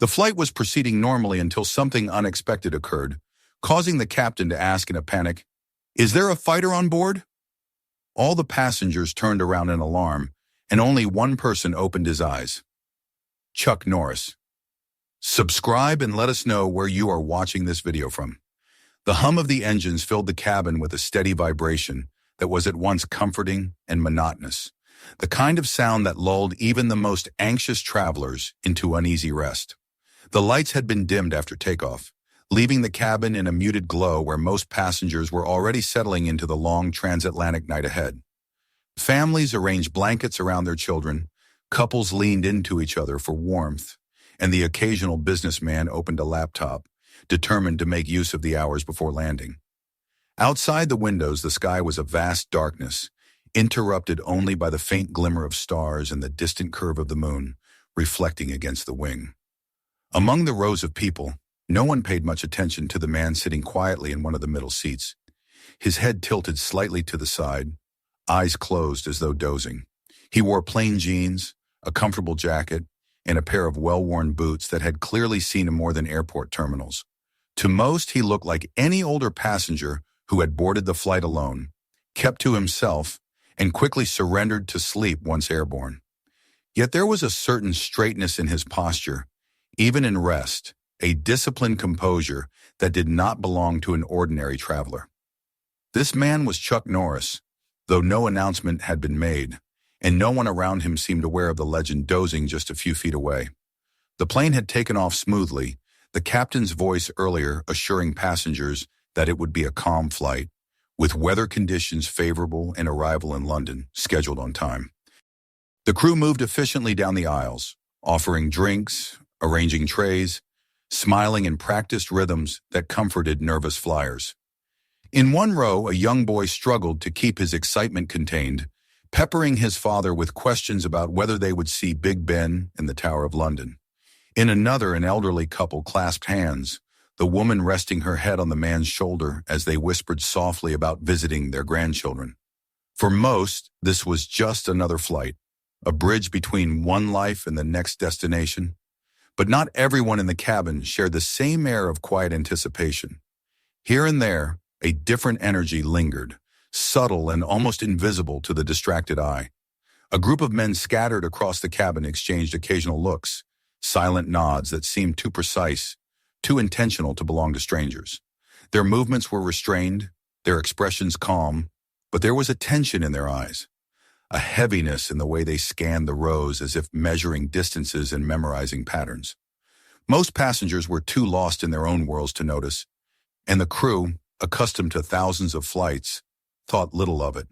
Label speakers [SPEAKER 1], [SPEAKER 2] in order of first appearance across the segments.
[SPEAKER 1] The flight was proceeding normally until something unexpected occurred, causing the captain to ask in a panic, "Is there a fighter on board?" All the passengers turned around in alarm, and only one person opened his eyes. Chuck Norris. Subscribe and let us know where you are watching this video from. The hum of the engines filled the cabin with a steady vibration that was at once comforting and monotonous, the kind of sound that lulled even the most anxious travelers into uneasy rest. The lights had been dimmed after takeoff, leaving the cabin in a muted glow where most passengers were already settling into the long transatlantic night ahead. Families arranged blankets around their children, couples leaned into each other for warmth, and the occasional businessman opened a laptop, determined to make use of the hours before landing. Outside the windows, the sky was a vast darkness, interrupted only by the faint glimmer of stars and the distant curve of the moon, reflecting against the wing. Among the rows of people, no one paid much attention to the man sitting quietly in one of the middle seats, his head tilted slightly to the side, eyes closed as though dozing. He wore plain jeans, a comfortable jacket, and a pair of well-worn boots that had clearly seen more than airport terminals. To most, he looked like any older passenger who had boarded the flight alone, kept to himself, and quickly surrendered to sleep once airborne. Yet there was a certain straightness in his posture, even in rest, a disciplined composure that did not belong to an ordinary traveler. This man was Chuck Norris, though no announcement had been made, and no one around him seemed aware of the legend dozing just a few feet away. The plane had taken off smoothly, the captain's voice earlier assuring passengers that it would be a calm flight, with weather conditions favorable and arrival in London scheduled on time. The crew moved efficiently down the aisles, offering drinks, arranging trays, smiling in practiced rhythms that comforted nervous flyers. In one row, a young boy struggled to keep his excitement contained, peppering his father with questions about whether they would see Big Ben and the Tower of London. In another, an elderly couple clasped hands, the woman resting her head on the man's shoulder as they whispered softly about visiting their grandchildren. For most, this was just another flight, a bridge between one life and the next destination. But not everyone in the cabin shared the same air of quiet anticipation. Here and there, a different energy lingered, subtle and almost invisible to the distracted eye. A group of men scattered across the cabin exchanged occasional looks, silent nods that seemed too precise, too intentional to belong to strangers. Their movements were restrained, their expressions calm, but there was a tension in their eyes, a heaviness in the way they scanned the rows as if measuring distances and memorizing patterns. Most passengers were too lost in their own worlds to notice, and the crew, accustomed to thousands of flights, thought little of it.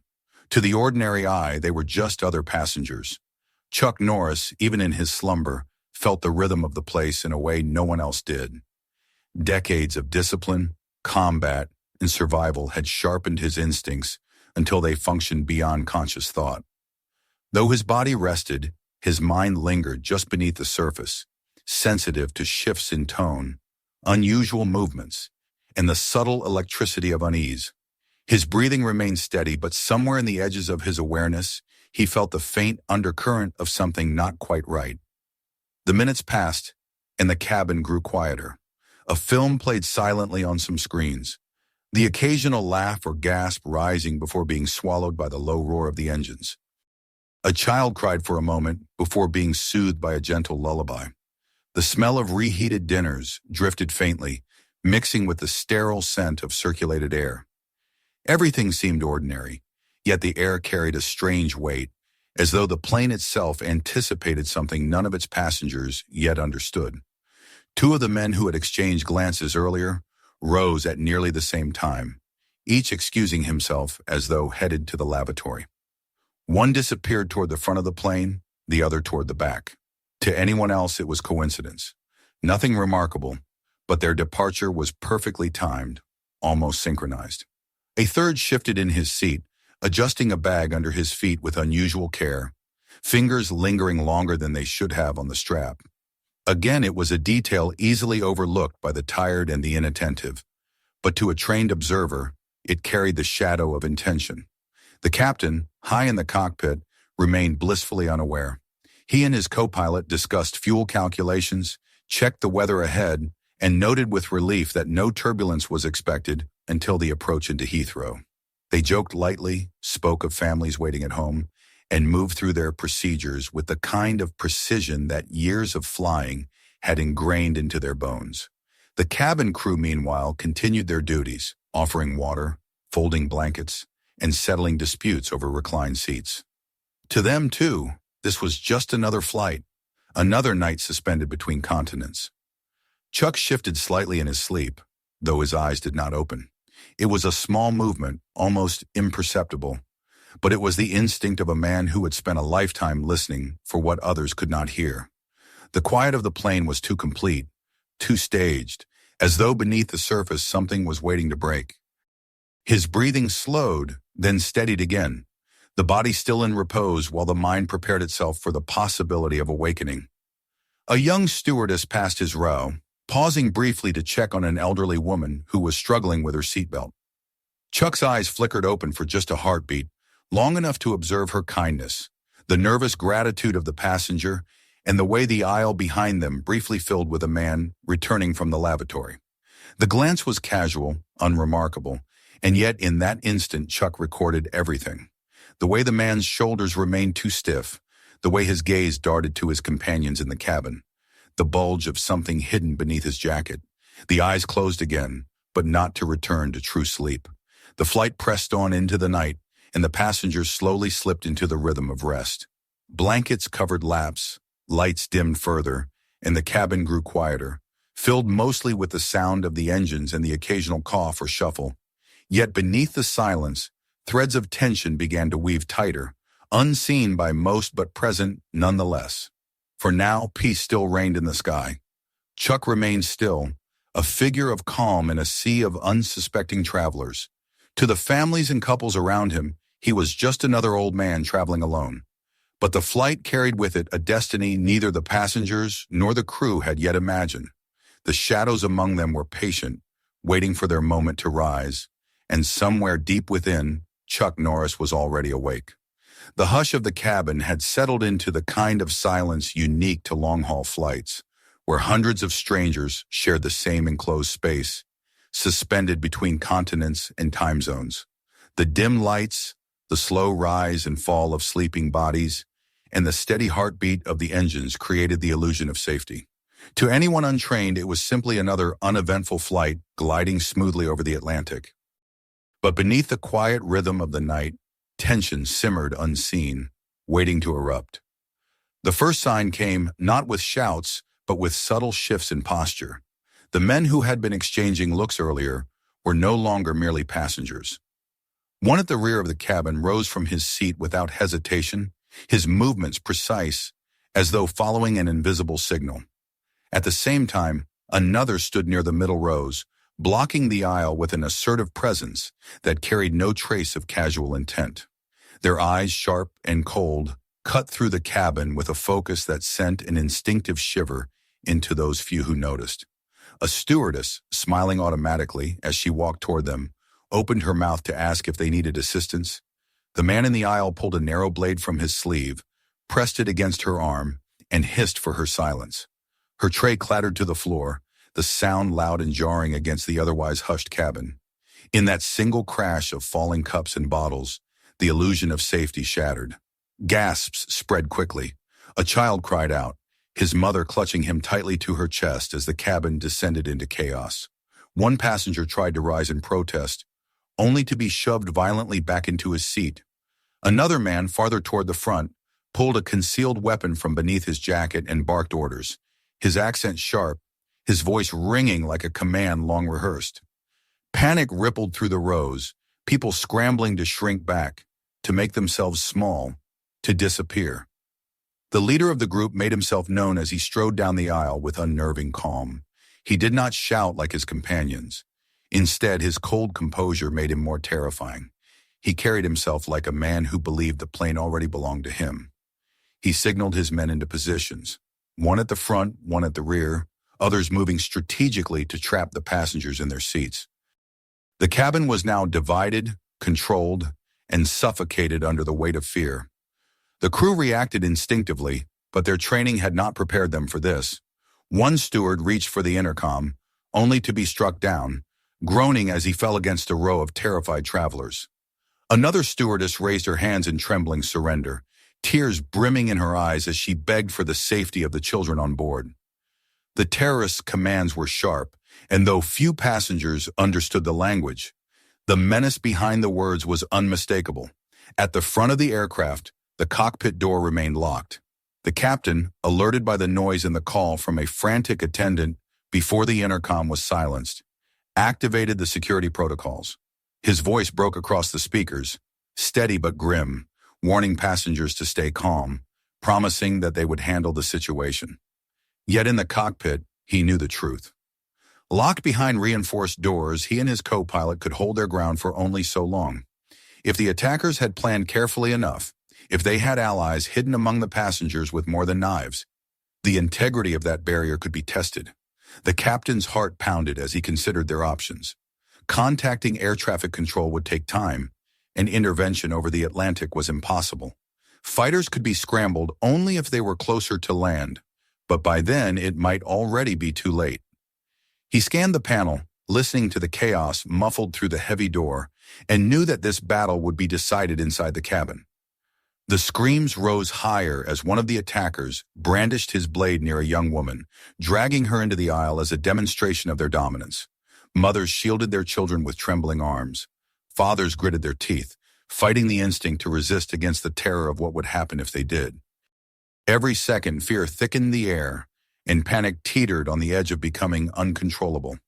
[SPEAKER 1] To the ordinary eye, they were just other passengers. Chuck Norris, even in his slumber, felt the rhythm of the place in a way no one else did. Decades of discipline, combat, and survival had sharpened his instincts until they functioned beyond conscious thought. Though his body rested, his mind lingered just beneath the surface, sensitive to shifts in tone, unusual movements, and the subtle electricity of unease. His breathing remained steady, but somewhere in the edges of his awareness, he felt the faint undercurrent of something not quite right. The minutes passed, and the cabin grew quieter. A film played silently on some screens, the occasional laugh or gasp rising before being swallowed by the low roar of the engines. A child cried for a moment before being soothed by a gentle lullaby. The smell of reheated dinners drifted faintly, mixing with the sterile scent of circulated air. Everything seemed ordinary, yet the air carried a strange weight, as though the plane itself anticipated something none of its passengers yet understood. Two of the men who had exchanged glances earlier rose at nearly the same time, each excusing himself as though headed to the lavatory. One disappeared toward the front of the plane, the other toward the back. To anyone else, it was coincidence. Nothing remarkable, but their departure was perfectly timed, almost synchronized. A third shifted in his seat, adjusting a bag under his feet with unusual care, fingers lingering longer than they should have on the strap. Again, it was a detail easily overlooked by the tired and the inattentive, but to a trained observer, it carried the shadow of intention. The captain, high in the cockpit, remained blissfully unaware. He and his co-pilot discussed fuel calculations, checked the weather ahead, and noted with relief that no turbulence was expected until the approach into Heathrow. They joked lightly, spoke of families waiting at home, and moved through their procedures with the kind of precision that years of flying had ingrained into their bones. The cabin crew, meanwhile, continued their duties, offering water, folding blankets, and settling disputes over reclined seats. To them, too, this was just another flight, another night suspended between continents. Chuck shifted slightly in his sleep, though his eyes did not open. It was a small movement, almost imperceptible, but it was the instinct of a man who had spent a lifetime listening for what others could not hear. The quiet of the plane was too complete, too staged, as though beneath the surface something was waiting to break. His breathing slowed, then steadied again, the body still in repose while the mind prepared itself for the possibility of awakening. A young stewardess passed his row, pausing briefly to check on an elderly woman who was struggling with her seatbelt. Chuck's eyes flickered open for just a heartbeat, long enough to observe her kindness, the nervous gratitude of the passenger, and the way the aisle behind them briefly filled with a man returning from the lavatory. The glance was casual, unremarkable, and yet in that instant Chuck recorded everything. The way the man's shoulders remained too stiff, the way his gaze darted to his companions in the cabin, the bulge of something hidden beneath his jacket. The eyes closed again, but not to return to true sleep. The flight pressed on into the night, and the passengers slowly slipped into the rhythm of rest. Blankets covered laps, lights dimmed further, and the cabin grew quieter, filled mostly with the sound of the engines and the occasional cough or shuffle. Yet beneath the silence, threads of tension began to weave tighter, unseen by most but present nonetheless. For now, peace still reigned in the sky. Chuck remained still, a figure of calm in a sea of unsuspecting travelers. To the families and couples around him, he was just another old man traveling alone. But the flight carried with it a destiny neither the passengers nor the crew had yet imagined. The shadows among them were patient, waiting for their moment to rise, and somewhere deep within, Chuck Norris was already awake. The hush of the cabin had settled into the kind of silence unique to long-haul flights, where hundreds of strangers shared the same enclosed space, suspended between continents and time zones. The dim lights, the slow rise and fall of sleeping bodies, and the steady heartbeat of the engines created the illusion of safety. To anyone untrained, it was simply another uneventful flight gliding smoothly over the Atlantic. But beneath the quiet rhythm of the night, tension simmered unseen, waiting to erupt. The first sign came not with shouts, but with subtle shifts in posture. The men who had been exchanging looks earlier were no longer merely passengers. One at the rear of the cabin rose from his seat without hesitation, his movements precise, as though following an invisible signal. At the same time, another stood near the middle rows, blocking the aisle with an assertive presence that carried no trace of casual intent. Their eyes, sharp and cold, cut through the cabin with a focus that sent an instinctive shiver into those few who noticed. A stewardess, smiling automatically as she walked toward them, opened her mouth to ask if they needed assistance. The man in the aisle pulled a narrow blade from his sleeve, pressed it against her arm, and hissed for her silence. Her tray clattered to the floor, the sound loud and jarring against the otherwise hushed cabin. In that single crash of falling cups and bottles, the illusion of safety shattered. Gasps spread quickly. A child cried out, his mother clutching him tightly to her chest as the cabin descended into chaos. One passenger tried to rise in protest, only to be shoved violently back into his seat. Another man, farther toward the front, pulled a concealed weapon from beneath his jacket and barked orders, his accent sharp, his voice ringing like a command long rehearsed. Panic rippled through the rows, people scrambling to shrink back, to make themselves small, to disappear. The leader of the group made himself known as he strode down the aisle with unnerving calm. He did not shout like his companions. Instead, his cold composure made him more terrifying. He carried himself like a man who believed the plane already belonged to him. He signaled his men into positions, one at the front, one at the rear, others moving strategically to trap the passengers in their seats. The cabin was now divided, controlled, and suffocated under the weight of fear. The crew reacted instinctively, but their training had not prepared them for this. One steward reached for the intercom, only to be struck down, groaning as he fell against a row of terrified travelers. Another stewardess raised her hands in trembling surrender, tears brimming in her eyes as she begged for the safety of the children on board. The terrorists' commands were sharp, and though few passengers understood the language, the menace behind the words was unmistakable. At the front of the aircraft, the cockpit door remained locked. The captain, alerted by the noise and the call from a frantic attendant before the intercom was silenced, activated the security protocols. His voice broke across the speakers, steady but grim, warning passengers to stay calm, promising that they would handle the situation. Yet in the cockpit, he knew the truth. Locked behind reinforced doors, he and his co-pilot could hold their ground for only so long. If the attackers had planned carefully enough, if they had allies hidden among the passengers with more than knives, the integrity of that barrier could be tested. The captain's heart pounded as he considered their options. Contacting air traffic control would take time, and intervention over the Atlantic was impossible. Fighters could be scrambled only if they were closer to land, but by then it might already be too late. He scanned the panel, listening to the chaos muffled through the heavy door, and knew that this battle would be decided inside the cabin. The screams rose higher as one of the attackers brandished his blade near a young woman, dragging her into the aisle as a demonstration of their dominance. Mothers shielded their children with trembling arms. Fathers gritted their teeth, fighting the instinct to resist against the terror of what would happen if they did. Every second, fear thickened the air, and panic teetered on the edge of becoming uncontrollable.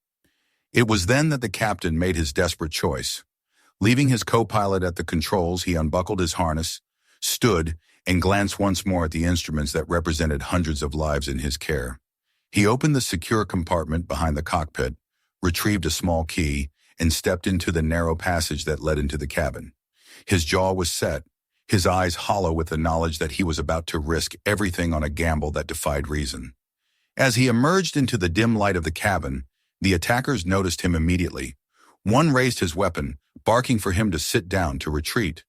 [SPEAKER 1] It was then that the captain made his desperate choice. Leaving his co-pilot at the controls, he unbuckled his harness, stood, and glanced once more at the instruments that represented hundreds of lives in his care. He opened the secure compartment behind the cockpit, retrieved a small key, and stepped into the narrow passage that led into the cabin. His jaw was set, his eyes hollow with the knowledge that he was about to risk everything on a gamble that defied reason. As he emerged into the dim light of the cabin, the attackers noticed him immediately. One raised his weapon, barking for him to sit down, to retreat.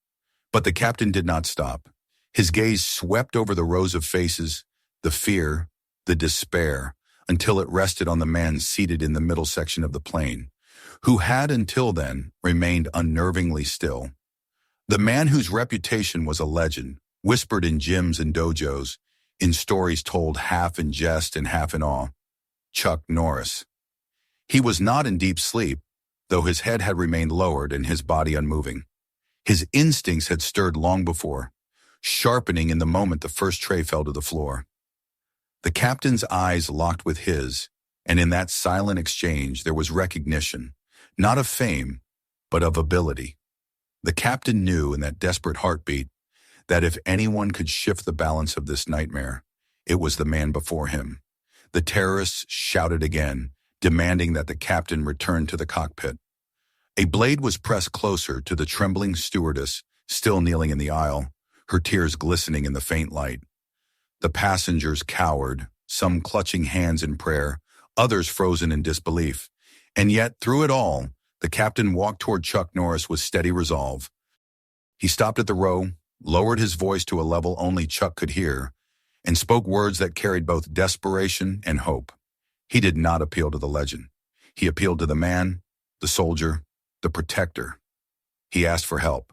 [SPEAKER 1] But the captain did not stop. His gaze swept over the rows of faces, the fear, the despair, until it rested on the man seated in the middle section of the plane, who had until then remained unnervingly still. The man whose reputation was a legend, whispered in gyms and dojos, in stories told half in jest and half in awe. Chuck Norris. He was not in deep sleep, though his head had remained lowered and his body unmoving. His instincts had stirred long before, sharpening in the moment the first tray fell to the floor. The captain's eyes locked with his, and in that silent exchange there was recognition, not of fame, but of ability. The captain knew in that desperate heartbeat that if anyone could shift the balance of this nightmare, it was the man before him. The terrorists shouted again, demanding that the captain return to the cockpit. A blade was pressed closer to the trembling stewardess, still kneeling in the aisle, her tears glistening in the faint light. The passengers cowered, some clutching hands in prayer, others frozen in disbelief. And yet, through it all, the captain walked toward Chuck Norris with steady resolve. He stopped at the row, lowered his voice to a level only Chuck could hear, and spoke words that carried both desperation and hope. He did not appeal to the legend. He appealed to the man, the soldier, the protector. He asked for help.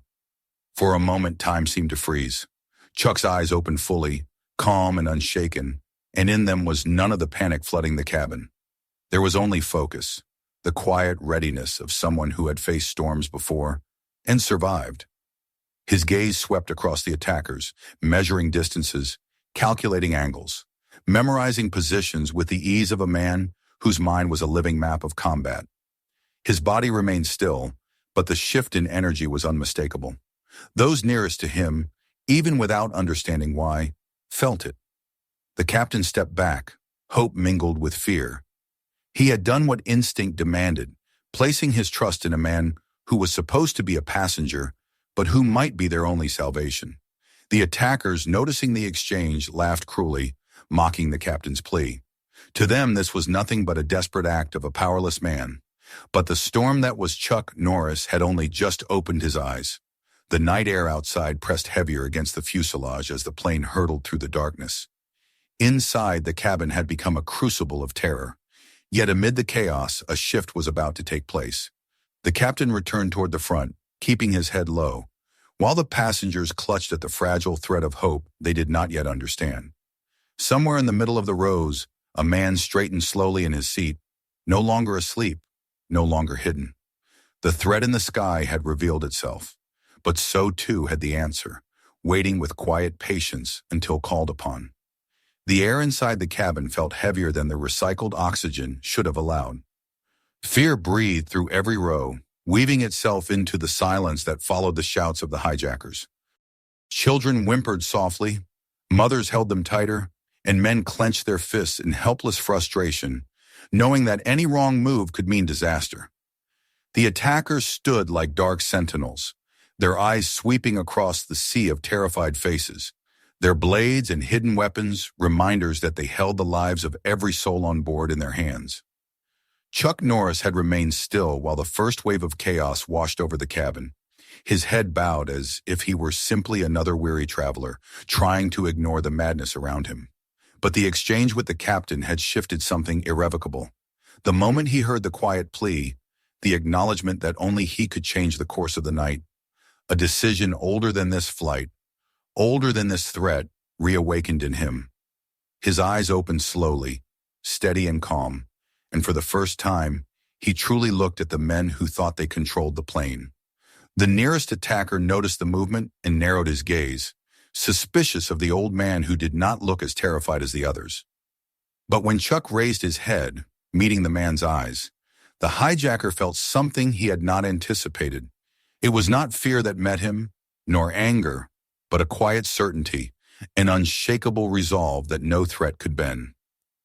[SPEAKER 1] For a moment, time seemed to freeze. Chuck's eyes opened fully, calm and unshaken, and in them was none of the panic flooding the cabin. There was only focus, the quiet readiness of someone who had faced storms before and survived. His gaze swept across the attackers, measuring distances, calculating angles, memorizing positions with the ease of a man whose mind was a living map of combat. His body remained still, but the shift in energy was unmistakable. Those nearest to him, even without understanding why, felt it. The captain stepped back, hope mingled with fear. He had done what instinct demanded, placing his trust in a man who was supposed to be a passenger, but who might be their only salvation. The attackers, noticing the exchange, laughed cruelly, mocking the captain's plea. To them, this was nothing but a desperate act of a powerless man. But the storm that was Chuck Norris had only just opened his eyes. The night air outside pressed heavier against the fuselage as the plane hurtled through the darkness. Inside, the cabin had become a crucible of terror. Yet amid the chaos, a shift was about to take place. The captain returned toward the front, keeping his head low, while the passengers clutched at the fragile thread of hope they did not yet understand. Somewhere in the middle of the rows, a man straightened slowly in his seat, no longer asleep, no longer hidden. The thread in the sky had revealed itself, but so too had the answer, waiting with quiet patience until called upon. The air inside the cabin felt heavier than the recycled oxygen should have allowed. Fear breathed through every row, weaving itself into the silence that followed the shouts of the hijackers. Children whimpered softly, mothers held them tighter, and men clenched their fists in helpless frustration, knowing that any wrong move could mean disaster. The attackers stood like dark sentinels, their eyes sweeping across the sea of terrified faces, their blades and hidden weapons reminders that they held the lives of every soul on board in their hands. Chuck Norris had remained still while the first wave of chaos washed over the cabin, his head bowed as if he were simply another weary traveler, trying to ignore the madness around him. But the exchange with the captain had shifted something irrevocable. The moment he heard the quiet plea, the acknowledgement that only he could change the course of the night, a decision older than this flight, older than this threat, reawakened in him. His eyes opened slowly, steady and calm, and for the first time, he truly looked at the men who thought they controlled the plane. The nearest attacker noticed the movement and narrowed his gaze, suspicious of the old man who did not look as terrified as the others. But when Chuck raised his head, meeting the man's eyes, the hijacker felt something he had not anticipated. It was not fear that met him, nor anger, but a quiet certainty, an unshakable resolve that no threat could bend.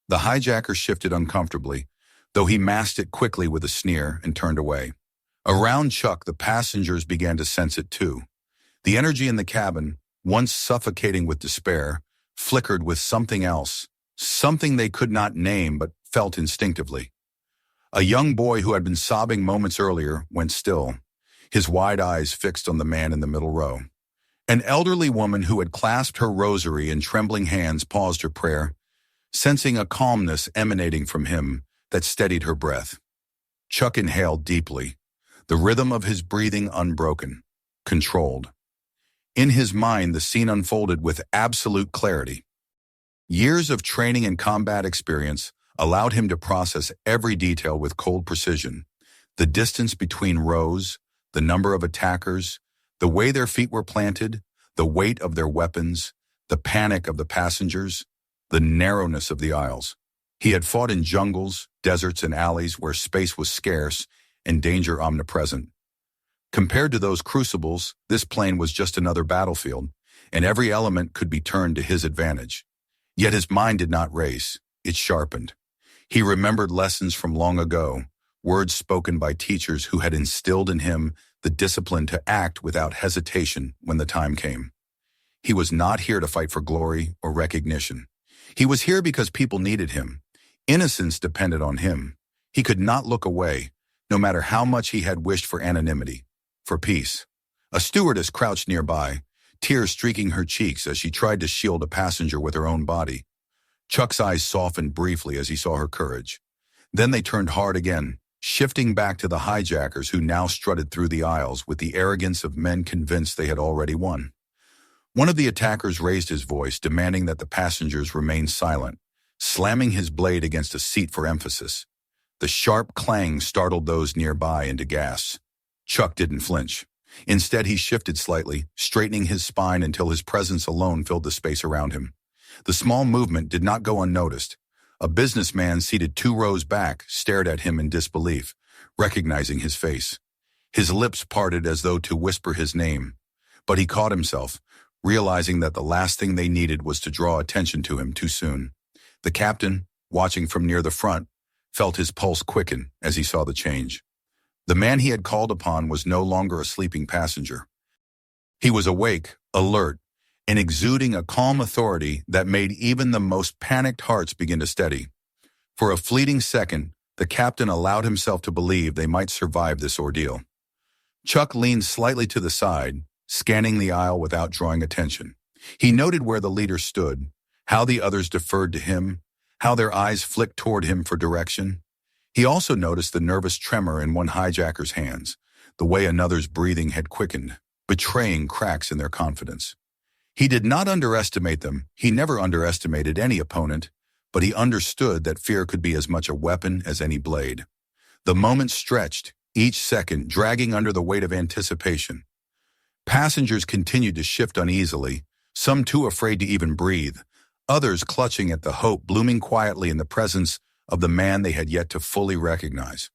[SPEAKER 1] The hijacker shifted uncomfortably, though he masked it quickly with a sneer and turned away. Around Chuck, the passengers began to sense it too. The energy in the cabin, once suffocating with despair, flickered with something else, something they could not name but felt instinctively. A young boy who had been sobbing moments earlier went still, his wide eyes fixed on the man in the middle row. An elderly woman who had clasped her rosary in trembling hands paused her prayer, sensing a calmness emanating from him that steadied her breath. Chuck inhaled deeply, the rhythm of his breathing unbroken, controlled. In his mind, the scene unfolded with absolute clarity. Years of training and combat experience allowed him to process every detail with cold precision. The distance between rows, the number of attackers, the way their feet were planted, the weight of their weapons, the panic of the passengers, the narrowness of the aisles. He had fought in jungles, deserts, and alleys where space was scarce and danger omnipresent. Compared to those crucibles, this plane was just another battlefield, and every element could be turned to his advantage. Yet his mind did not race, it sharpened. He remembered lessons from long ago, words spoken by teachers who had instilled in him the discipline to act without hesitation when the time came. He was not here to fight for glory or recognition. He was here because people needed him. Innocence depended on him. He could not look away, no matter how much he had wished for anonymity, for peace. A stewardess crouched nearby, tears streaking her cheeks as she tried to shield a passenger with her own body. Chuck's eyes softened briefly as he saw her courage. Then they turned hard again, shifting back to the hijackers who now strutted through the aisles with the arrogance of men convinced they had already won. One of the attackers raised his voice, demanding that the passengers remain silent, slamming his blade against a seat for emphasis. The sharp clang startled those nearby into gasps. Chuck didn't flinch. Instead, he shifted slightly, straightening his spine until his presence alone filled the space around him. The small movement did not go unnoticed. A businessman seated 2 rows back stared at him in disbelief, recognizing his face. His lips parted as though to whisper his name, but he caught himself, realizing that the last thing they needed was to draw attention to him too soon. The captain, watching from near the front, felt his pulse quicken as he saw the change. The man he had called upon was no longer a sleeping passenger. He was awake, alert, and exuding a calm authority that made even the most panicked hearts begin to steady. For a fleeting second, the captain allowed himself to believe they might survive this ordeal. Chuck leaned slightly to the side, scanning the aisle without drawing attention. He noted where the leader stood, how the others deferred to him, how their eyes flicked toward him for direction. He also noticed the nervous tremor in one hijacker's hands, the way another's breathing had quickened, betraying cracks in their confidence. He did not underestimate them. He never underestimated any opponent, but he understood that fear could be as much a weapon as any blade. The moment stretched, each second dragging under the weight of anticipation. Passengers continued to shift uneasily, some too afraid to even breathe, others clutching at the hope blooming quietly in the presence of the man they had yet to fully recognize.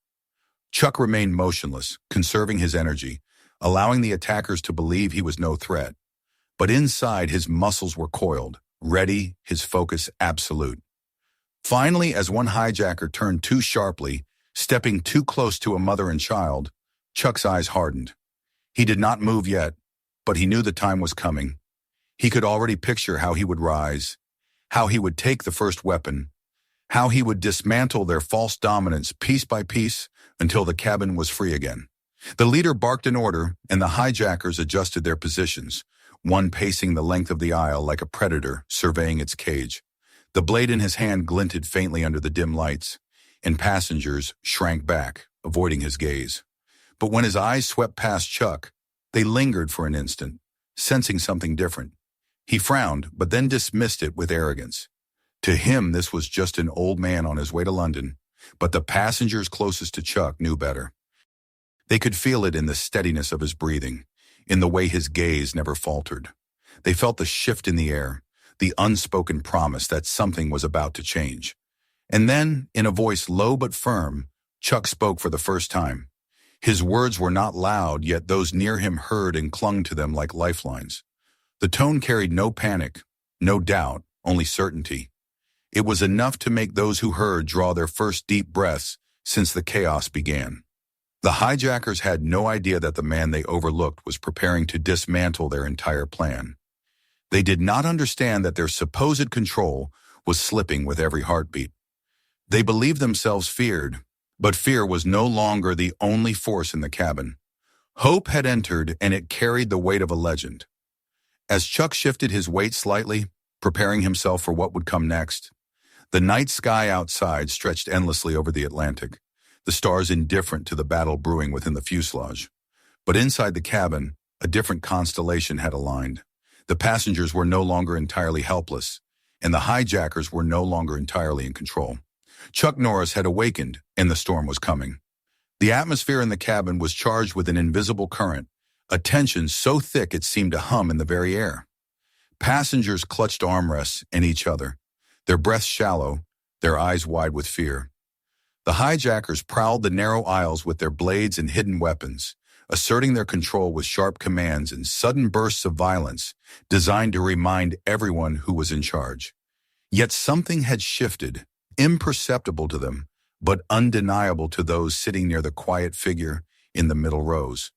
[SPEAKER 1] Chuck remained motionless, conserving his energy, allowing the attackers to believe he was no threat. But inside, his muscles were coiled, ready, his focus absolute. Finally, as one hijacker turned too sharply, stepping too close to a mother and child, Chuck's eyes hardened. He did not move yet, but he knew the time was coming. He could already picture how he would rise, how he would take the first weapon, how he would dismantle their false dominance piece by piece until the cabin was free again. The leader barked an order, and the hijackers adjusted their positions, one pacing the length of the aisle like a predator surveying its cage. The blade in his hand glinted faintly under the dim lights, and passengers shrank back, avoiding his gaze. But when his eyes swept past Chuck, they lingered for an instant, sensing something different. He frowned, but then dismissed it with arrogance. To him, this was just an old man on his way to London, but the passengers closest to Chuck knew better. They could feel it in the steadiness of his breathing, in the way his gaze never faltered. They felt the shift in the air, the unspoken promise that something was about to change. And then, in a voice low but firm, Chuck spoke for the first time. His words were not loud, yet those near him heard and clung to them like lifelines. The tone carried no panic, no doubt, only certainty. It was enough to make those who heard draw their first deep breaths since the chaos began. The hijackers had no idea that the man they overlooked was preparing to dismantle their entire plan. They did not understand that their supposed control was slipping with every heartbeat. They believed themselves feared, but fear was no longer the only force in the cabin. Hope had entered, and it carried the weight of a legend. As Chuck shifted his weight slightly, preparing himself for what would come next, the night sky outside stretched endlessly over the Atlantic, the stars indifferent to the battle brewing within the fuselage. But inside the cabin, a different constellation had aligned. The passengers were no longer entirely helpless, and the hijackers were no longer entirely in control. Chuck Norris had awakened, and the storm was coming. The atmosphere in the cabin was charged with an invisible current, a tension so thick it seemed to hum in the very air. Passengers clutched armrests and each other, their breaths shallow, their eyes wide with fear. The hijackers prowled the narrow aisles with their blades and hidden weapons, asserting their control with sharp commands and sudden bursts of violence designed to remind everyone who was in charge. Yet something had shifted, imperceptible to them, but undeniable to those sitting near the quiet figure in the middle rows.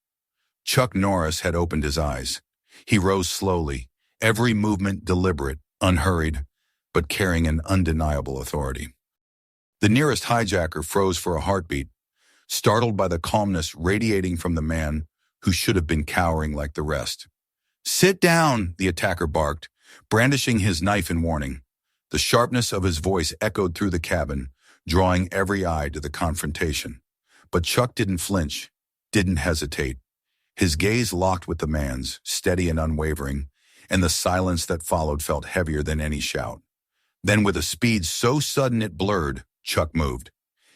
[SPEAKER 1] Chuck Norris had opened his eyes. He rose slowly, every movement deliberate, unhurried, but carrying an undeniable authority. The nearest hijacker froze for a heartbeat, startled by the calmness radiating from the man who should have been cowering like the rest. "Sit down," the attacker barked, brandishing his knife in warning. The sharpness of his voice echoed through the cabin, drawing every eye to the confrontation. But Chuck didn't flinch, didn't hesitate. His gaze locked with the man's, steady and unwavering, and the silence that followed felt heavier than any shout. Then, with a speed so sudden it blurred, Chuck moved.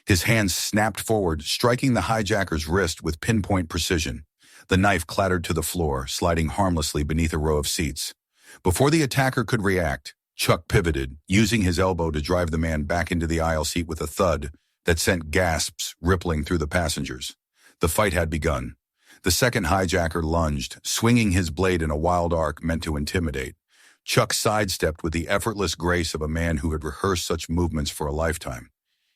[SPEAKER 1] His hands snapped forward, striking the hijacker's wrist with pinpoint precision. The knife clattered to the floor, sliding harmlessly beneath a row of seats. Before the attacker could react, Chuck pivoted, using his elbow to drive the man back into the aisle seat with a thud that sent gasps rippling through the passengers. The fight had begun. The second hijacker lunged, swinging his blade in a wild arc meant to intimidate. Chuck sidestepped with the effortless grace of a man who had rehearsed such movements for a lifetime.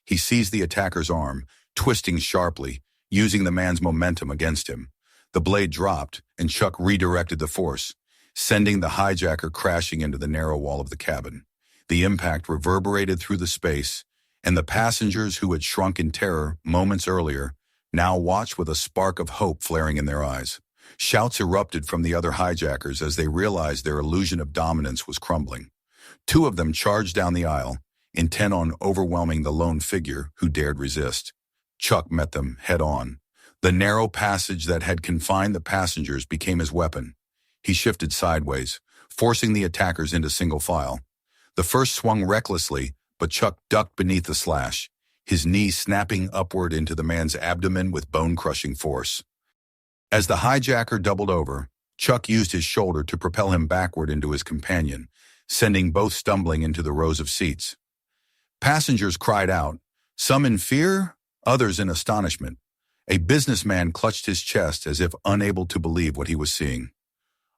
[SPEAKER 1] He seized the attacker's arm, twisting sharply, using the man's momentum against him. The blade dropped, and Chuck redirected the force, sending the hijacker crashing into the narrow wall of the cabin. The impact reverberated through the space, and the passengers who had shrunk in terror moments earlier now watched with a spark of hope flaring in their eyes. Shouts erupted from the other hijackers as they realized their illusion of dominance was crumbling. Two of them charged down the aisle, intent on overwhelming the lone figure who dared resist. Chuck met them head-on. The narrow passage that had confined the passengers became his weapon. He shifted sideways, forcing the attackers into single file. The first swung recklessly, but Chuck ducked beneath the slash, his knee snapping upward into the man's abdomen with bone-crushing force. As the hijacker doubled over, Chuck used his shoulder to propel him backward into his companion, sending both stumbling into the rows of seats. Passengers cried out, some in fear, others in astonishment. A businessman clutched his chest as if unable to believe what he was seeing.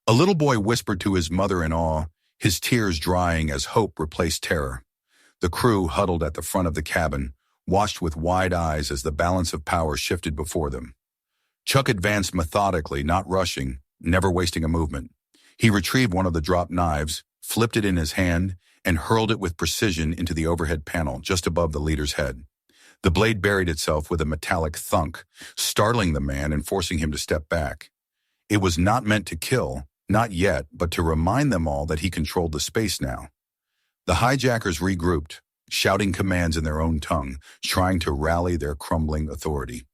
[SPEAKER 1] A little boy whispered to his mother in awe, his tears drying as hope replaced terror. The crew, huddled at the front of the cabin, watched with wide eyes as the balance of power shifted before them. Chuck advanced methodically, not rushing, never wasting a movement. He retrieved one of the dropped knives, flipped it in his hand, and hurled it with precision into the overhead panel just above the leader's head. The blade buried itself with a metallic thunk, startling the man and forcing him to step back. It was not meant to kill, not yet, but to remind them all that he controlled the space now. The hijackers regrouped, shouting commands in their own tongue, trying to rally their crumbling authority.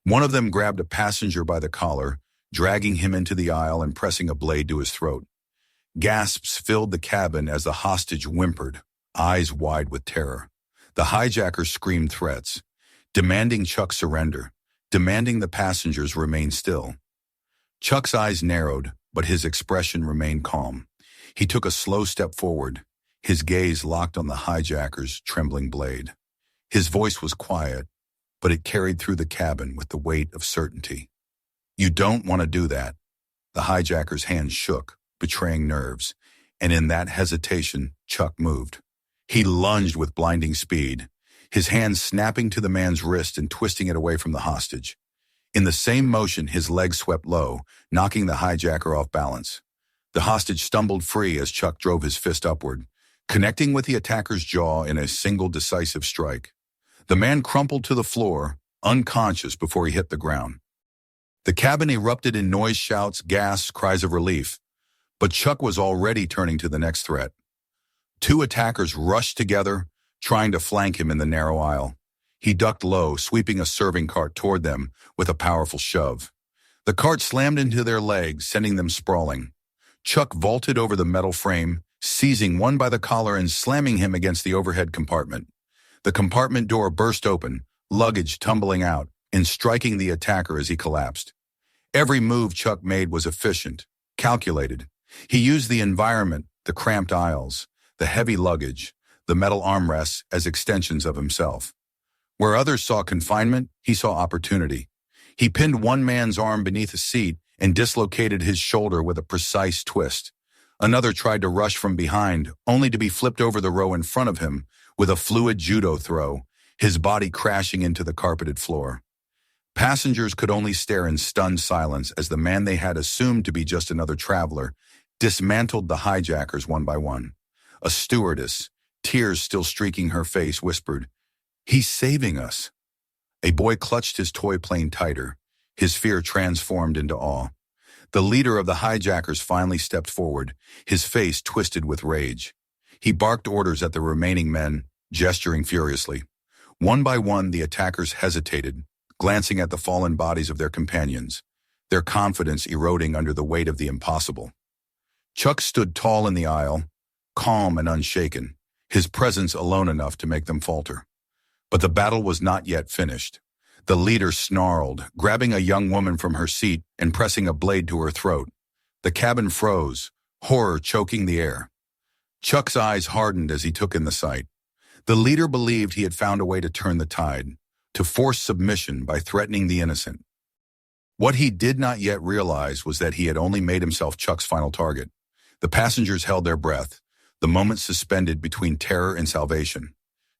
[SPEAKER 1] One of them grabbed a passenger by the collar, dragging him into the aisle and pressing a blade to his throat. Gasps filled the cabin as the hostage whimpered, eyes wide with terror. The hijackers screamed threats, demanding Chuck surrender, demanding the passengers remain still. Chuck's eyes narrowed, but his expression remained calm. He took a slow step forward, his gaze locked on the hijacker's trembling blade. His voice was quiet, but it carried through the cabin with the weight of certainty. You don't want to do that. The hijacker's hand shook, betraying nerves, and in that hesitation, Chuck moved. He lunged with blinding speed, his hand snapping to the man's wrist and twisting it away from the hostage. In the same motion, his leg swept low, knocking the hijacker off balance. The hostage stumbled free as Chuck drove his fist upward, connecting with the attacker's jaw in a single decisive strike. The man crumpled to the floor, unconscious before he hit the ground. The cabin erupted in noise, shouts, gasps, cries of relief. But Chuck was already turning to the next threat. Two attackers rushed together, trying to flank him in the narrow aisle. He ducked low, sweeping a serving cart toward them with a powerful shove. The cart slammed into their legs, sending them sprawling. Chuck vaulted over the metal frame, seizing one by the collar and slamming him against the overhead compartment. The compartment door burst open, luggage tumbling out, and striking the attacker as he collapsed. Every move Chuck made was efficient, calculated. He used the environment, the cramped aisles, the heavy luggage, the metal armrests as extensions of himself. Where others saw confinement, he saw opportunity. He pinned one man's arm beneath a seat and dislocated his shoulder with a precise twist. Another tried to rush from behind, only to be flipped over the row in front of him with a fluid judo throw, his body crashing into the carpeted floor. Passengers could only stare in stunned silence as the man they had assumed to be just another traveler dismantled the hijackers one by one. A stewardess, tears still streaking her face, whispered, "He's saving us." A boy clutched his toy plane tighter, his fear transformed into awe. The leader of the hijackers finally stepped forward, his face twisted with rage. He barked orders at the remaining men, gesturing furiously. One by one, the attackers hesitated, glancing at the fallen bodies of their companions, their confidence eroding under the weight of the impossible. Chuck stood tall in the aisle, calm and unshaken, his presence alone enough to make them falter. But the battle was not yet finished. The leader snarled, grabbing a young woman from her seat and pressing a blade to her throat. The cabin froze, horror choking the air. Chuck's eyes hardened as he took in the sight. The leader believed he had found a way to turn the tide, to force submission by threatening the innocent. What he did not yet realize was that he had only made himself Chuck's final target. The passengers held their breath, the moment suspended between terror and salvation.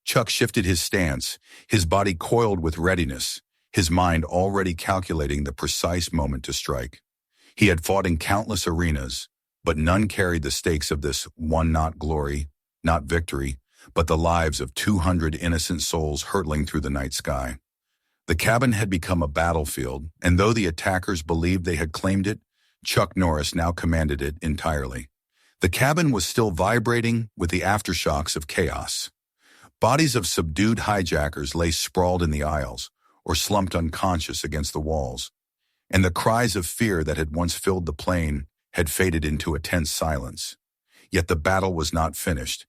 [SPEAKER 1] Chuck shifted his stance, his body coiled with readiness, his mind already calculating the precise moment to strike. He had fought in countless arenas, but none carried the stakes of this one, not glory, not victory, but the lives of 200 innocent souls hurtling through the night sky. The cabin had become a battlefield, and though the attackers believed they had claimed it, Chuck Norris now commanded it entirely. The cabin was still vibrating with the aftershocks of chaos. Bodies of subdued hijackers lay sprawled in the aisles or slumped unconscious against the walls, and the cries of fear that had once filled the plane had faded into a tense silence. Yet the battle was not finished.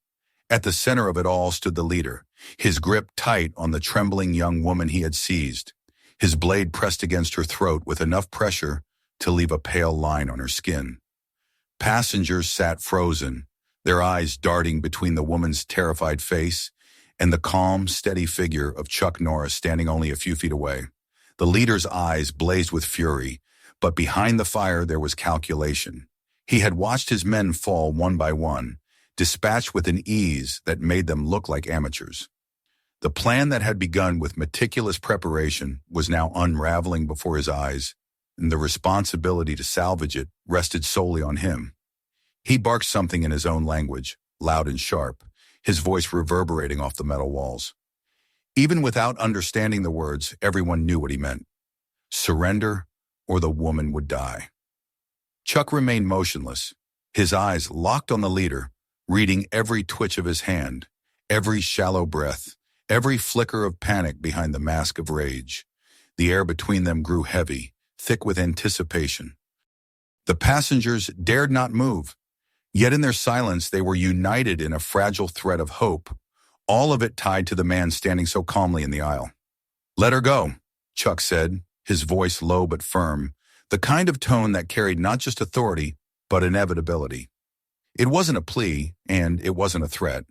[SPEAKER 1] At the center of it all stood the leader, his grip tight on the trembling young woman he had seized, his blade pressed against her throat with enough pressure to leave a pale line on her skin. Passengers sat frozen, their eyes darting between the woman's terrified face and the calm, steady figure of Chuck Norris standing only a few feet away. The leader's eyes blazed with fury, but behind the fire there was calculation. He had watched his men fall one by one, dispatched with an ease that made them look like amateurs. The plan that had begun with meticulous preparation was now unraveling before his eyes, and the responsibility to salvage it rested solely on him. He barked something in his own language, loud and sharp, his voice reverberating off the metal walls. Even without understanding the words, everyone knew what he meant. Surrender, or the woman would die. Chuck remained motionless, his eyes locked on the leader, reading every twitch of his hand, every shallow breath, every flicker of panic behind the mask of rage. The air between them grew heavy, thick with anticipation. The passengers dared not move, yet in their silence they were united in a fragile thread of hope, all of it tied to the man standing so calmly in the aisle. "Let her go," Chuck said, his voice low but firm, the kind of tone that carried not just authority, but inevitability. It wasn't a plea, and it wasn't a threat.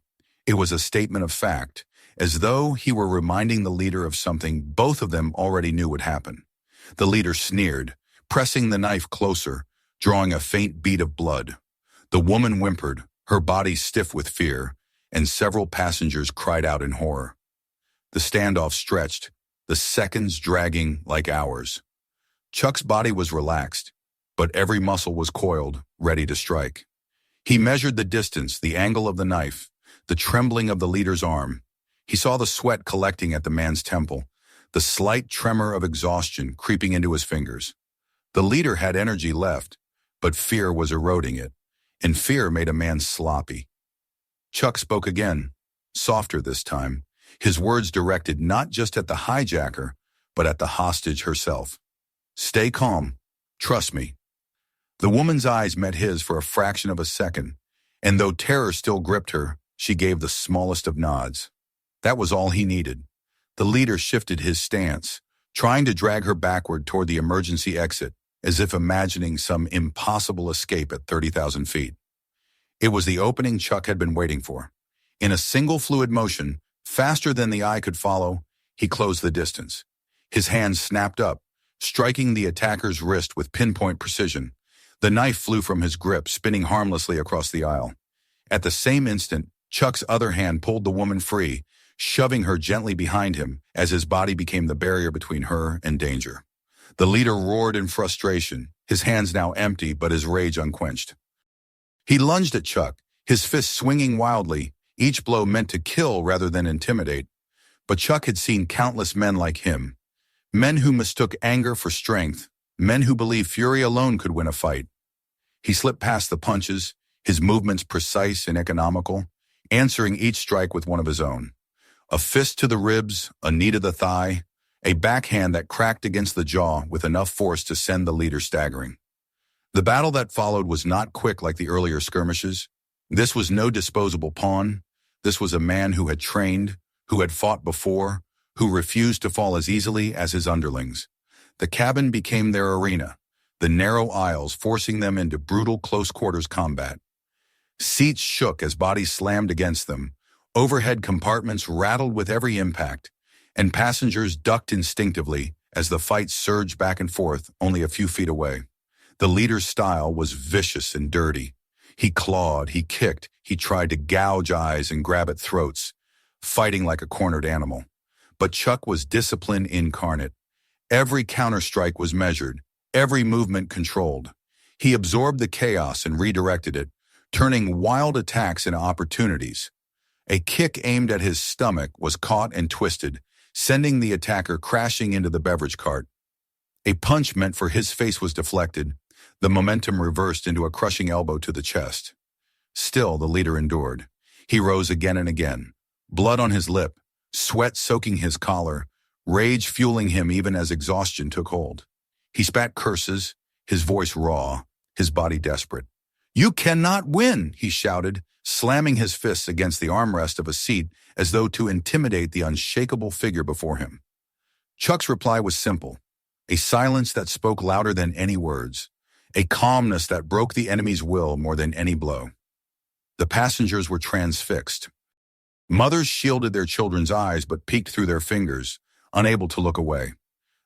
[SPEAKER 1] It was a statement of fact, as though he were reminding the leader of something both of them already knew would happen. The leader sneered, pressing the knife closer, drawing a faint bead of blood. The woman whimpered, her body stiff with fear, and several passengers cried out in horror. The standoff stretched, the seconds dragging like hours. Chuck's body was relaxed, but every muscle was coiled, ready to strike. He measured the distance, the angle of the knife, the trembling of the leader's arm. He saw the sweat collecting at the man's temple, the slight tremor of exhaustion creeping into his fingers. The leader had energy left, but fear was eroding it, and fear made a man sloppy. Chuck spoke again, softer this time, his words directed not just at the hijacker, but at the hostage herself. "Stay calm. Trust me." The woman's eyes met his for a fraction of a second, and though terror still gripped her, she gave the smallest of nods. That was all he needed. The leader shifted his stance, trying to drag her backward toward the emergency exit, as if imagining some impossible escape at 30,000 feet. It was the opening Chuck had been waiting for. In a single fluid motion, faster than the eye could follow, he closed the distance. His hands snapped up, striking the attacker's wrist with pinpoint precision. The knife flew from his grip, spinning harmlessly across the aisle. At the same instant, Chuck's other hand pulled the woman free, shoving her gently behind him as his body became the barrier between her and danger. The leader roared in frustration, his hands now empty but his rage unquenched. He lunged at Chuck, his fists swinging wildly, each blow meant to kill rather than intimidate. But Chuck had seen countless men like him, men who mistook anger for strength, men who believed fury alone could win a fight. He slipped past the punches, his movements precise and economical, answering each strike with one of his own. A fist to the ribs, a knee to the thigh, a backhand that cracked against the jaw with enough force to send the leader staggering. The battle that followed was not quick like the earlier skirmishes. This was no disposable pawn. This was a man who had trained, who had fought before, who refused to fall as easily as his underlings. The cabin became their arena, the narrow aisles forcing them into brutal close-quarters combat. Seats shook as bodies slammed against them, overhead compartments rattled with every impact, and passengers ducked instinctively as the fight surged back and forth only a few feet away. The leader's style was vicious and dirty. He clawed, he kicked, he tried to gouge eyes and grab at throats, fighting like a cornered animal. But Chuck was discipline incarnate. Every counterstrike was measured, every movement controlled. He absorbed the chaos and redirected it, turning wild attacks into opportunities. A kick aimed at his stomach was caught and twisted, sending the attacker crashing into the beverage cart. A punch meant for his face was deflected, the momentum reversed into a crushing elbow to the chest. Still, the leader endured. He rose again and again, blood on his lip, sweat soaking his collar, rage fueling him even as exhaustion took hold. He spat curses, his voice raw, his body desperate. "You cannot win," he shouted, slamming his fists against the armrest of a seat as though to intimidate the unshakable figure before him. Chuck's reply was simple, a silence that spoke louder than any words, a calmness that broke the enemy's will more than any blow. The passengers were transfixed. Mothers shielded their children's eyes but peeked through their fingers, unable to look away.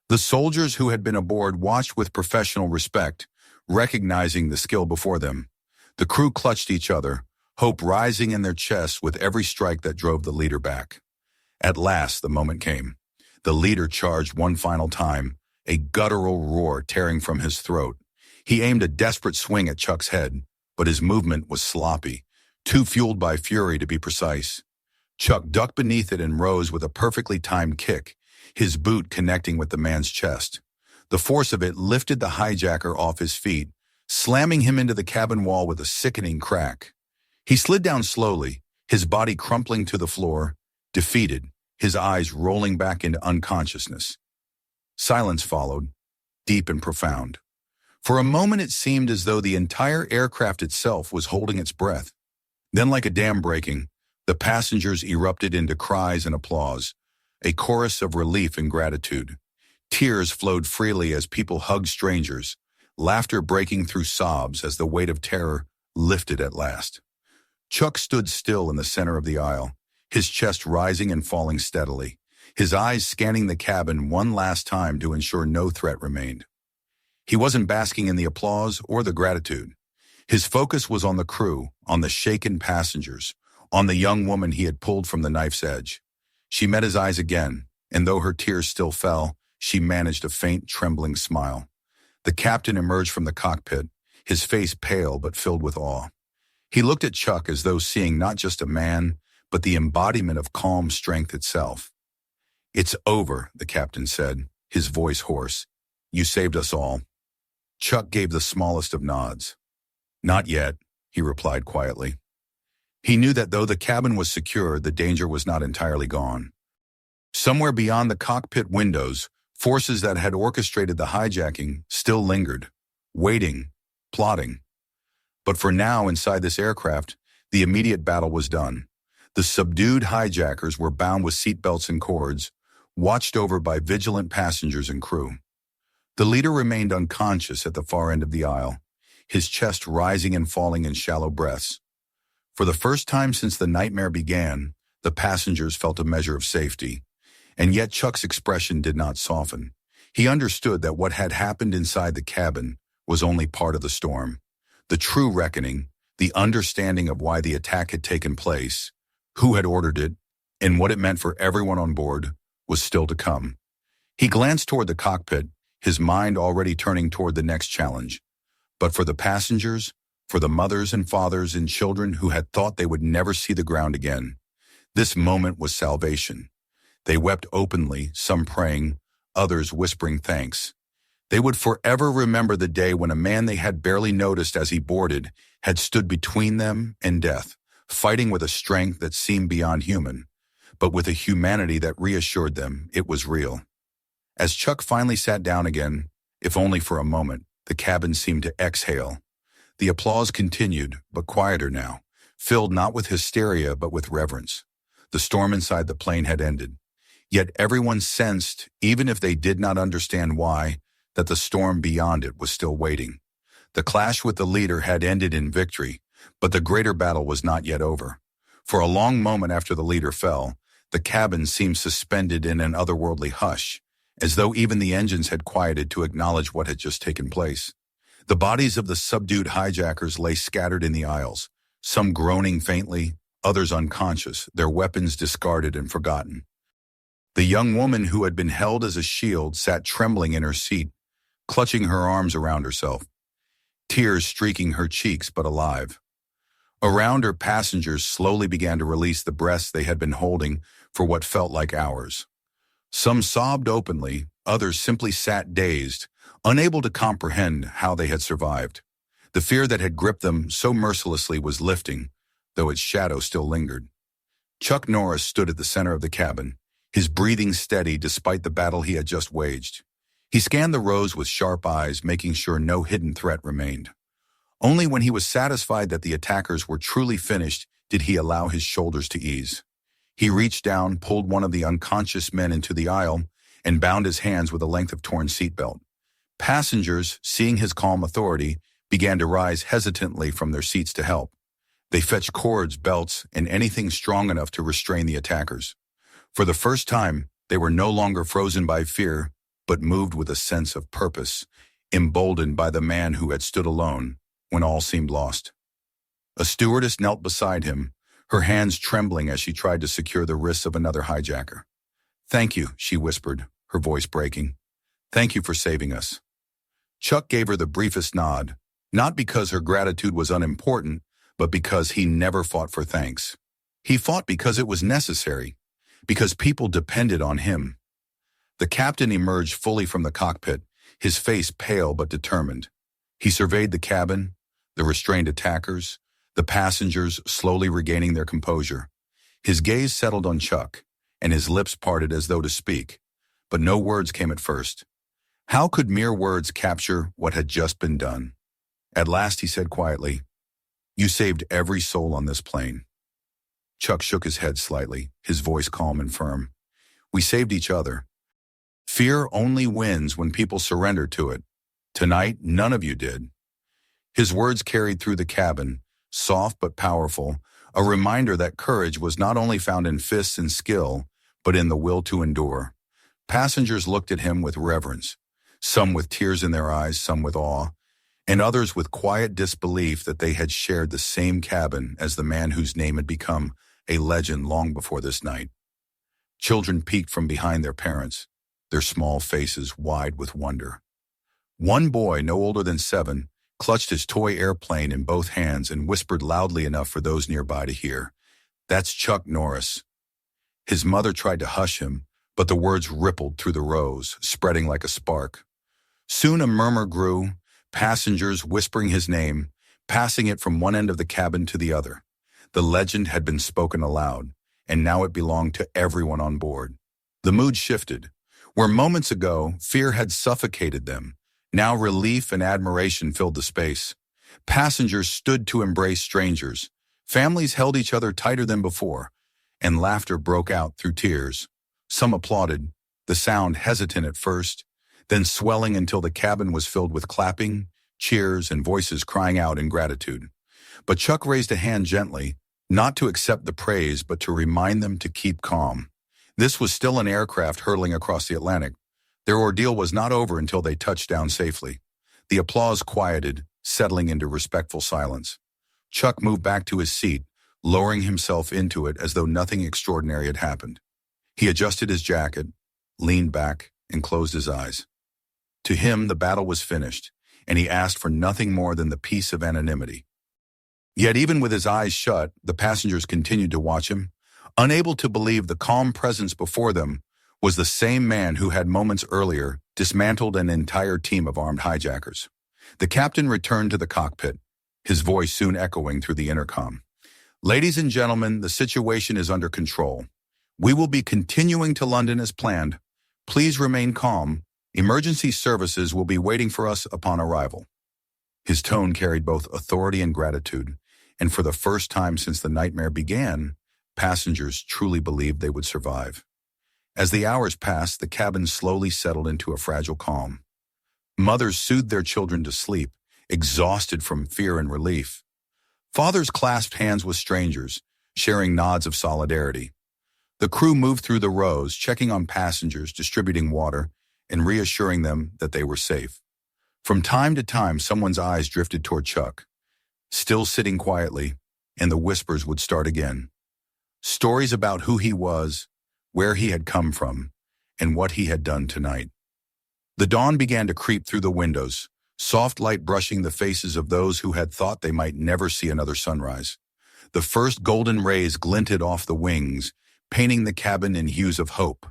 [SPEAKER 1] The soldiers who had been aboard watched with professional respect, recognizing the skill before them. The crew clutched each other, hope rising in their chests with every strike that drove the leader back. At last, the moment came. The leader charged one final time, a guttural roar tearing from his throat. He aimed a desperate swing at Chuck's head, but his movement was sloppy, too fueled by fury to be precise. Chuck ducked beneath it and rose with a perfectly timed kick, his boot connecting with the man's chest. The force of it lifted the hijacker off his feet, slamming him into the cabin wall with a sickening crack. He slid down slowly, his body crumpling to the floor, defeated, his eyes rolling back into unconsciousness. Silence followed, deep and profound. For a moment it seemed as though the entire aircraft itself was holding its breath. Then, like a dam breaking, the passengers erupted into cries and applause, a chorus of relief and gratitude. Tears flowed freely as people hugged strangers, laughter breaking through sobs as the weight of terror lifted at last. Chuck stood still in the center of the aisle, his chest rising and falling steadily, his eyes scanning the cabin one last time to ensure no threat remained. He wasn't basking in the applause or the gratitude. His focus was on the crew, on the shaken passengers, on the young woman he had pulled from the knife's edge. She met his eyes again, and though her tears still fell, she managed a faint, trembling smile. The captain emerged from the cockpit, his face pale but filled with awe. He looked at Chuck as though seeing not just a man, but the embodiment of calm strength itself. "It's over," the captain said, his voice hoarse. "You saved us all." Chuck gave the smallest of nods. "Not yet," he replied quietly. He knew that though the cabin was secure, the danger was not entirely gone. Somewhere beyond the cockpit windows, forces that had orchestrated the hijacking still lingered, waiting, plotting. But for now, inside this aircraft, the immediate battle was done. The subdued hijackers were bound with seatbelts and cords, watched over by vigilant passengers and crew. The leader remained unconscious at the far end of the aisle, his chest rising and falling in shallow breaths. For the first time since the nightmare began, the passengers felt a measure of safety. And yet Chuck's expression did not soften. He understood that what had happened inside the cabin was only part of the storm. The true reckoning, the understanding of why the attack had taken place, who had ordered it, and what it meant for everyone on board, was still to come. He glanced toward the cockpit, his mind already turning toward the next challenge. But for the passengers, for the mothers and fathers and children who had thought they would never see the ground again, this moment was salvation. They wept openly, some praying, others whispering thanks. They would forever remember the day when a man they had barely noticed as he boarded had stood between them and death, fighting with a strength that seemed beyond human, but with a humanity that reassured them it was real. As Chuck finally sat down again, if only for a moment, the cabin seemed to exhale. The applause continued, but quieter now, filled not with hysteria but with reverence. The storm inside the plane had ended. Yet everyone sensed, even if they did not understand why, that the storm beyond it was still waiting. The clash with the leader had ended in victory, but the greater battle was not yet over. For a long moment after the leader fell, the cabin seemed suspended in an otherworldly hush, as though even the engines had quieted to acknowledge what had just taken place. The bodies of the subdued hijackers lay scattered in the aisles, some groaning faintly, others unconscious, their weapons discarded and forgotten. The young woman who had been held as a shield sat trembling in her seat, clutching her arms around herself, tears streaking her cheeks but alive. Around her, passengers slowly began to release the breaths they had been holding for what felt like hours. Some sobbed openly, others simply sat dazed, unable to comprehend how they had survived. The fear that had gripped them so mercilessly was lifting, though its shadow still lingered. Chuck Norris stood at the center of the cabin, his breathing steady despite the battle he had just waged. He scanned the rows with sharp eyes, making sure no hidden threat remained. Only when he was satisfied that the attackers were truly finished did he allow his shoulders to ease. He reached down, pulled one of the unconscious men into the aisle, and bound his hands with a length of torn seatbelt. Passengers, seeing his calm authority, began to rise hesitantly from their seats to help. They fetched cords, belts, and anything strong enough to restrain the attackers. For the first time, they were no longer frozen by fear, but moved with a sense of purpose, emboldened by the man who had stood alone when all seemed lost. A stewardess knelt beside him, her hands trembling as she tried to secure the wrists of another hijacker. "Thank you," she whispered, her voice breaking. "Thank you for saving us." Chuck gave her the briefest nod, not because her gratitude was unimportant, but because he never fought for thanks. He fought because it was necessary, because people depended on him. The captain emerged fully from the cockpit, his face pale but determined. He surveyed the cabin, the restrained attackers, the passengers slowly regaining their composure. His gaze settled on Chuck, and his lips parted as though to speak, but no words came at first. How could mere words capture what had just been done? At last he said quietly, "You saved every soul on this plane." Chuck shook his head slightly, his voice calm and firm. "We saved each other. Fear only wins when people surrender to it. Tonight, none of you did." His words carried through the cabin, soft but powerful, a reminder that courage was not only found in fists and skill, but in the will to endure. Passengers looked at him with reverence, some with tears in their eyes, some with awe, and others with quiet disbelief that they had shared the same cabin as the man whose name had become a legend long before this night. Children peeked from behind their parents, their small faces wide with wonder. One boy, no older than 7, clutched his toy airplane in both hands and whispered loudly enough for those nearby to hear, "That's Chuck Norris." His mother tried to hush him, but the words rippled through the rows, spreading like a spark. Soon a murmur grew, passengers whispering his name, passing it from one end of the cabin to the other. The legend had been spoken aloud, and now it belonged to everyone on board. The mood shifted. Where moments ago, fear had suffocated them, now relief and admiration filled the space. Passengers stood to embrace strangers. Families held each other tighter than before, and laughter broke out through tears. Some applauded, the sound hesitant at first, then swelling until the cabin was filled with clapping, cheers, and voices crying out in gratitude. But Chuck raised a hand gently, not to accept the praise, but to remind them to keep calm. This was still an aircraft hurtling across the Atlantic. Their ordeal was not over until they touched down safely. The applause quieted, settling into respectful silence. Chuck moved back to his seat, lowering himself into it as though nothing extraordinary had happened. He adjusted his jacket, leaned back, and closed his eyes. To him, the battle was finished, and he asked for nothing more than the peace of anonymity. Yet even with his eyes shut, the passengers continued to watch him, unable to believe the calm presence before them was the same man who had moments earlier dismantled an entire team of armed hijackers. The captain returned to the cockpit, his voice soon echoing through the intercom. "Ladies and gentlemen, the situation is under control. We will be continuing to London as planned. Please remain calm. Emergency services will be waiting for us upon arrival." His tone carried both authority and gratitude, and for the first time since the nightmare began, passengers truly believed they would survive. As the hours passed, the cabin slowly settled into a fragile calm. Mothers soothed their children to sleep, exhausted from fear and relief. Fathers clasped hands with strangers, sharing nods of solidarity. The crew moved through the rows, checking on passengers, distributing water, and reassuring them that they were safe. From time to time, someone's eyes drifted toward Chuck, still sitting quietly, and the whispers would start again. Stories about who he was, where he had come from, and what he had done tonight. The dawn began to creep through the windows, soft light brushing the faces of those who had thought they might never see another sunrise. The first golden rays glinted off the wings, painting the cabin in hues of hope.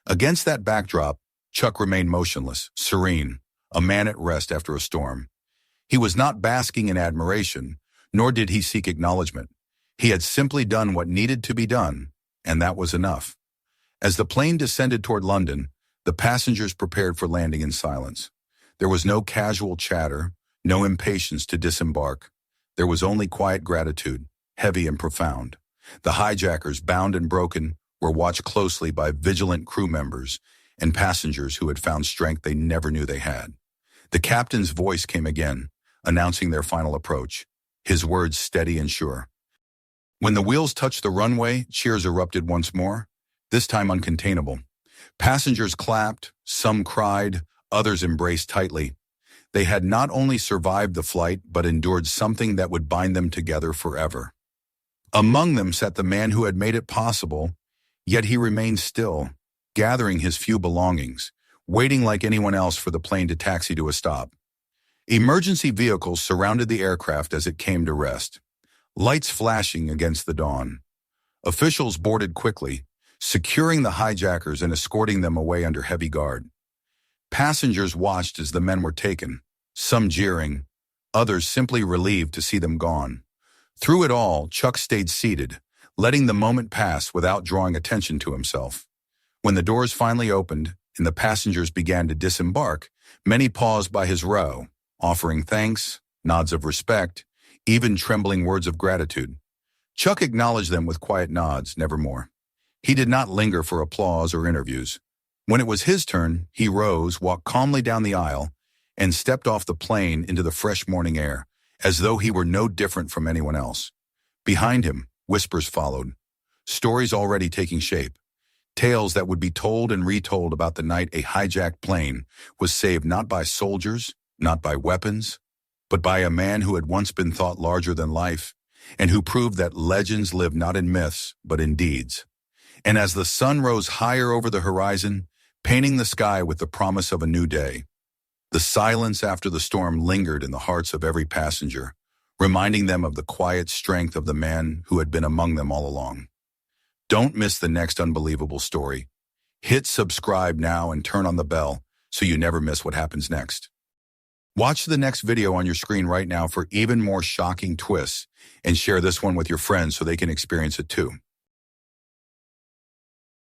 [SPEAKER 1] Against that backdrop, Chuck remained motionless, serene, a man at rest after a storm. He was not basking in admiration, nor did he seek acknowledgement. He had simply done what needed to be done, and that was enough. As the plane descended toward London, the passengers prepared for landing in silence. There was no casual chatter, no impatience to disembark. There was only quiet gratitude, heavy and profound. The hijackers, bound and broken, were watched closely by vigilant crew members and passengers who had found strength they never knew they had. The captain's voice came again, announcing their final approach, his words steady and sure. When the wheels touched the runway, cheers erupted once more, this time uncontainable. Passengers clapped, some cried, others embraced tightly. They had not only survived the flight, but endured something that would bind them together forever. Among them sat the man who had made it possible, yet he remained still, gathering his few belongings, waiting like anyone else for the plane to taxi to a stop. Emergency vehicles surrounded the aircraft as it came to rest, lights flashing against the dawn. Officials boarded quickly, securing the hijackers and escorting them away under heavy guard. Passengers watched as the men were taken, some jeering, others simply relieved to see them gone. Through it all, Chuck stayed seated, letting the moment pass without drawing attention to himself. When the doors finally opened and the passengers began to disembark, many paused by his row, offering thanks, nods of respect, even trembling words of gratitude. Chuck acknowledged them with quiet nods, never more. He did not linger for applause or interviews. When it was his turn, he rose, walked calmly down the aisle, and stepped off the plane into the fresh morning air, as though he were no different from anyone else. Behind him, whispers followed, stories already taking shape, tales that would be told and retold about the night a hijacked plane was saved not by soldiers, not by weapons, but by a man who had once been thought larger than life, and who proved that legends live not in myths, but in deeds. And as the sun rose higher over the horizon, painting the sky with the promise of a new day, the silence after the storm lingered in the hearts of every passenger, reminding them of the quiet strength of the man who had been among them all along. Don't miss the next unbelievable story. Hit subscribe now and turn on the bell so you never miss what happens next. Watch the next video on your screen right now for even more shocking twists, and share this one with your friends so they can experience it too.